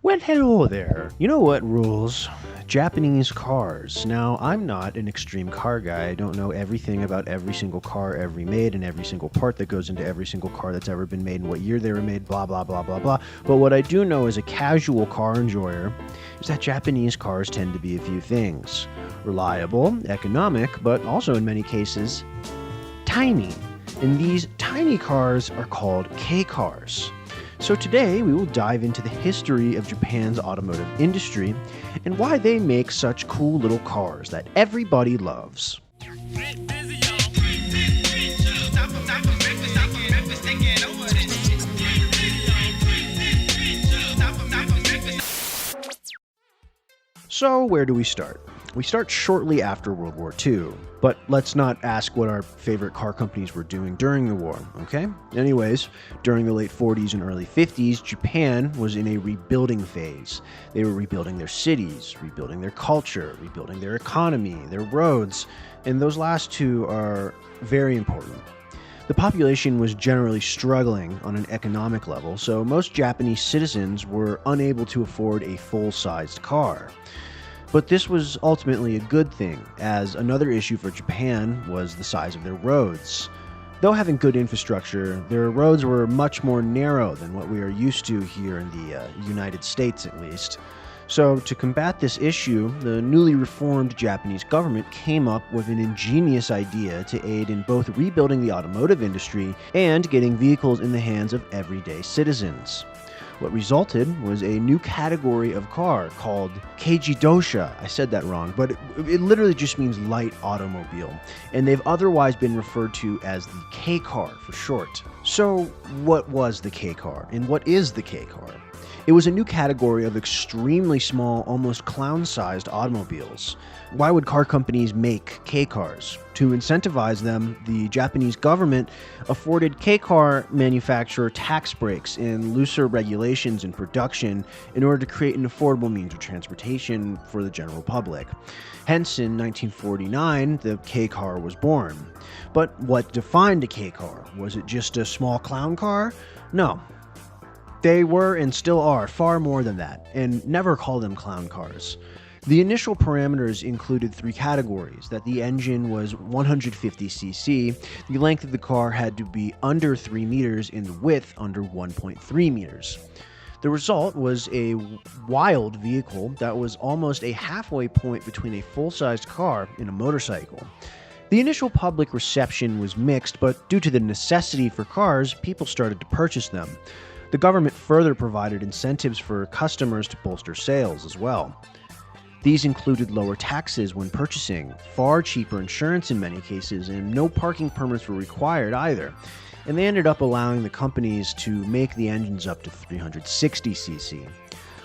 Well, hello there. You know what rules? Japanese cars. Now, I'm not an extreme car guy. I don't know everything about every single car ever made and every single part that goes into every single car that's ever been made and what year they were made, blah, blah, blah, blah, blah. But what I do know as a casual car enjoyer is that Japanese cars tend to be a few things. Reliable, economic, but also in many cases, tiny. And these tiny cars are called K-cars. So today we will dive into the history of Japan's automotive industry and why they make such cool little cars that everybody loves. So where do we start? We start shortly after World War II, but let's not ask what our favorite car companies were doing during the war, okay? Anyways, during the late 40s and early 50s, Japan was in a rebuilding phase. They were rebuilding their cities, rebuilding their culture, rebuilding their economy, their roads, and those last two are very important. The population was generally struggling on an economic level, so most Japanese citizens were unable to afford a full-sized car. But this was ultimately a good thing, as another issue for Japan was the size of their roads. Though having good infrastructure, their roads were much more narrow than what we are used to here in the United States at least. So to combat this issue, the newly reformed Japanese government came up with an ingenious idea to aid in both rebuilding the automotive industry and getting vehicles in the hands of everyday citizens. What resulted was a new category of car called keijidosha. I said that wrong, but it literally just means light automobile, and they've otherwise been referred to as the K-car for short. So what was the K-car, and what is the K-car? It was a new category of extremely small, almost clown-sized automobiles. Why would car companies make K-cars? To incentivize them, the Japanese government afforded K-car manufacturer tax breaks and looser regulations in production in order to create an affordable means of transportation for the general public. Hence, in 1949, the K-car was born. But what defined a K-car? Was it just a small clown car? No. They were and still are far more than that, and never call them clown cars. The initial parameters included three categories: that the engine was 150cc, the length of the car had to be under 3 meters, and the width under 1.3 meters. The result was a wild vehicle that was almost a halfway point between a full-sized car and a motorcycle. The initial public reception was mixed, but due to the necessity for cars, people started to purchase them. The government further provided incentives for customers to bolster sales as well. These included lower taxes when purchasing, far cheaper insurance in many cases, and no parking permits were required either. And they ended up allowing the companies to make the engines up to 360cc.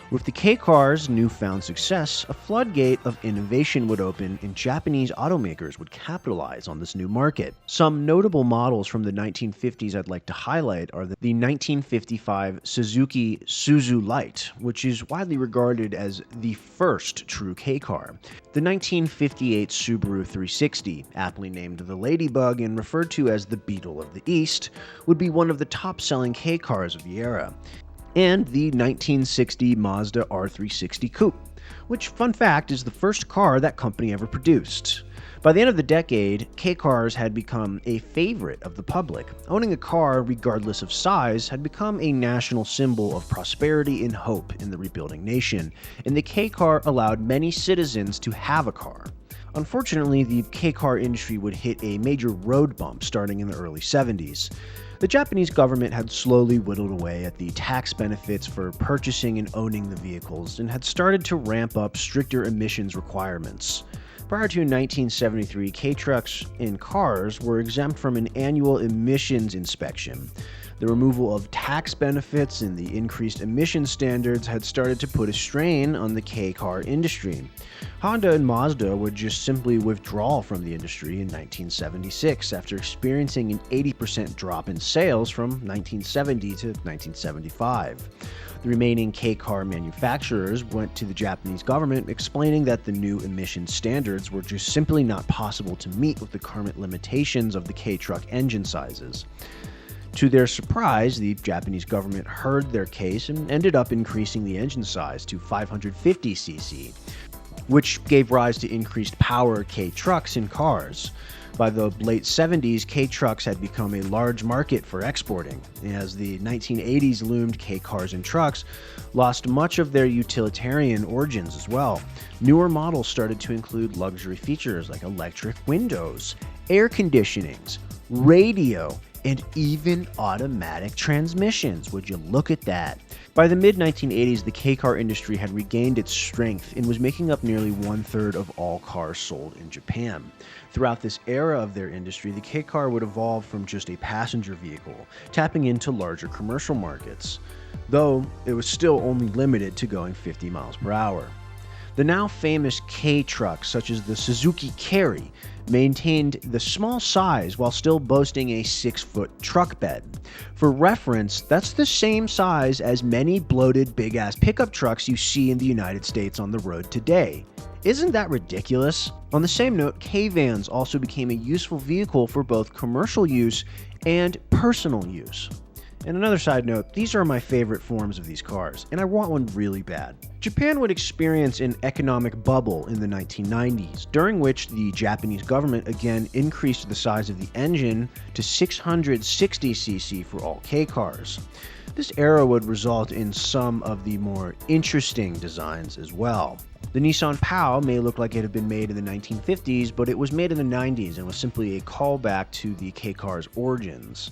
With the K-car's newfound success, a floodgate of innovation would open and Japanese automakers would capitalize on this new market. Some notable models from the 1950s I'd like to highlight are the 1955 Suzuki Suzu Light, which is widely regarded as the first true K-car. The 1958 Subaru 360, aptly named the Ladybug and referred to as the Beetle of the East, would be one of the top-selling K-cars of the era. And the 1960 Mazda R360 Coupe, which, fun fact, is the first car that company ever produced. By the end of the decade, K-cars had become a favorite of the public. Owning a car, regardless of size, had become a national symbol of prosperity and hope in the rebuilding nation, and the K-car allowed many citizens to have a car. Unfortunately, the K-car industry would hit a major road bump starting in the early 70s. The Japanese government had slowly whittled away at the tax benefits for purchasing and owning the vehicles and had started to ramp up stricter emissions requirements. Prior to 1973, K-trucks and cars were exempt from an annual emissions inspection. The removal of tax benefits and the increased emission standards had started to put a strain on the K-car industry. Honda and Mazda would just simply withdraw from the industry in 1976 after experiencing an 80% drop in sales from 1970 to 1975. The remaining K-car manufacturers went to the Japanese government explaining that the new emission standards were just simply not possible to meet with the current limitations of the K-truck engine sizes. To their surprise, the Japanese government heard their case and ended up increasing the engine size to 550cc, which gave rise to increased power K trucks in cars. By the late 70s, K trucks had become a large market for exporting. As the 1980s loomed, K cars and trucks lost much of their utilitarian origins as well. Newer models started to include luxury features like electric windows, air conditionings, radio, and even automatic transmissions. Would you look at that? By the mid-1980s, the K-car industry had regained its strength and was making up nearly one-third of all cars sold in Japan. Throughout this era of their industry, the K-car would evolve from just a passenger vehicle, tapping into larger commercial markets, though it was still only limited to going 50 miles per hour. The now famous K trucks, such as the Suzuki Carry, maintained the small size while still boasting a 6-foot truck bed. For reference, that's the same size as many bloated big-ass pickup trucks you see in the United States on the road today. Isn't that ridiculous? On the same note, K-vans also became a useful vehicle for both commercial use and personal use. And another side note, these are my favorite forms of these cars, and I want one really bad. Japan would experience an economic bubble in the 1990s, during which the Japanese government again increased the size of the engine to 660cc for all K cars. This era would result in some of the more interesting designs as well. The Nissan POW may look like it had been made in the 1950s, but it was made in the 90s and was simply a callback to the K car's origins.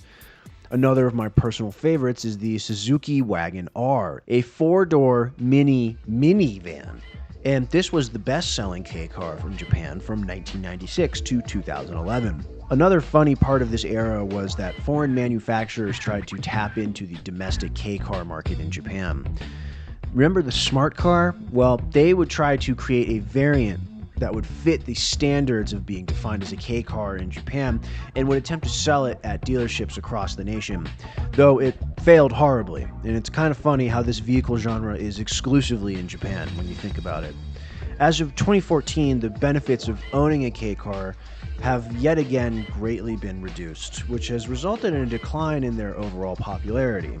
Another of my personal favorites is the Suzuki Wagon R, a 4-door minivan. And this was the best-selling K car from Japan from 1996 to 2011. Another funny part of this era was that foreign manufacturers tried to tap into the domestic K car market in Japan. Remember the smart car? Well, they would try to create a variant that would fit the standards of being defined as a K car in Japan and would attempt to sell it at dealerships across the nation, though it failed horribly. And it's kind of funny how this vehicle genre is exclusively in Japan when you think about it. As of 2014, the benefits of owning a K car have yet again greatly been reduced, which has resulted in a decline in their overall popularity.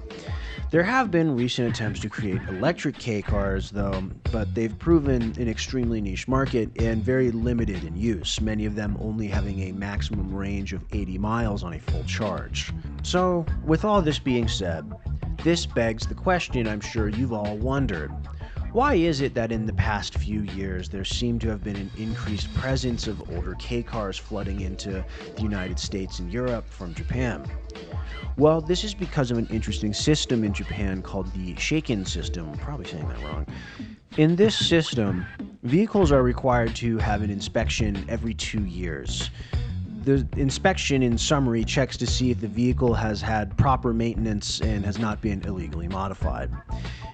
There have been recent attempts to create electric K cars, though, but they've proven an extremely niche market and very limited in use, many of them only having a maximum range of 80 miles on a full charge. So, with all this being said, this begs the question I'm sure you've all wondered. Why is it that in the past few years there seemed to have been an increased presence of older K cars flooding into the United States and Europe from Japan? Well, this is because of an interesting system in Japan called the Shaken system. I'm probably saying that wrong. In this system, vehicles are required to have an inspection every 2 years. The inspection, in summary, checks to see if the vehicle has had proper maintenance and has not been illegally modified.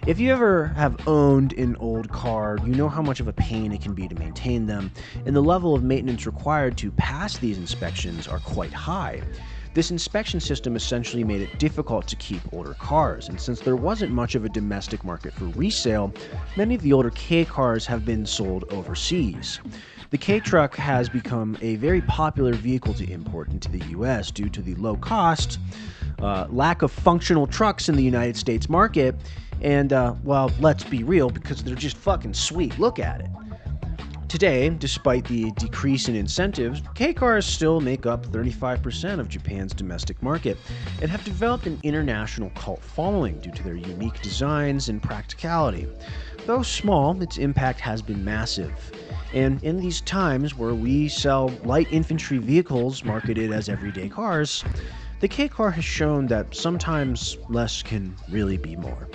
If you ever have owned an old car, you know how much of a pain it can be to maintain them, and the level of maintenance required to pass these inspections are quite high. This inspection system essentially made it difficult to keep older cars, and since there wasn't much of a domestic market for resale, many of the older K cars have been sold overseas. The K truck has become a very popular vehicle to import into the US due to the low cost, lack of functional trucks in the United States market, and, well, let's be real, because they're just fucking sweet. Look at it. Today, despite the decrease in incentives, K cars still make up 35% of Japan's domestic market and have developed an international cult following due to their unique designs and practicality. Though small, its impact has been massive. And in these times where we sell light infantry vehicles marketed as everyday cars, the K car has shown that sometimes less can really be more.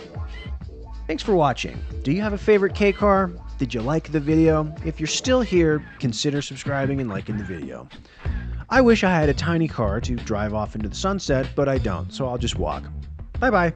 Thanks for watching. Do you have a favorite K car? Did you like the video? If you're still here, consider subscribing and liking the video. I wish I had a tiny car to drive off into the sunset, but I don't, so I'll just walk. Bye bye.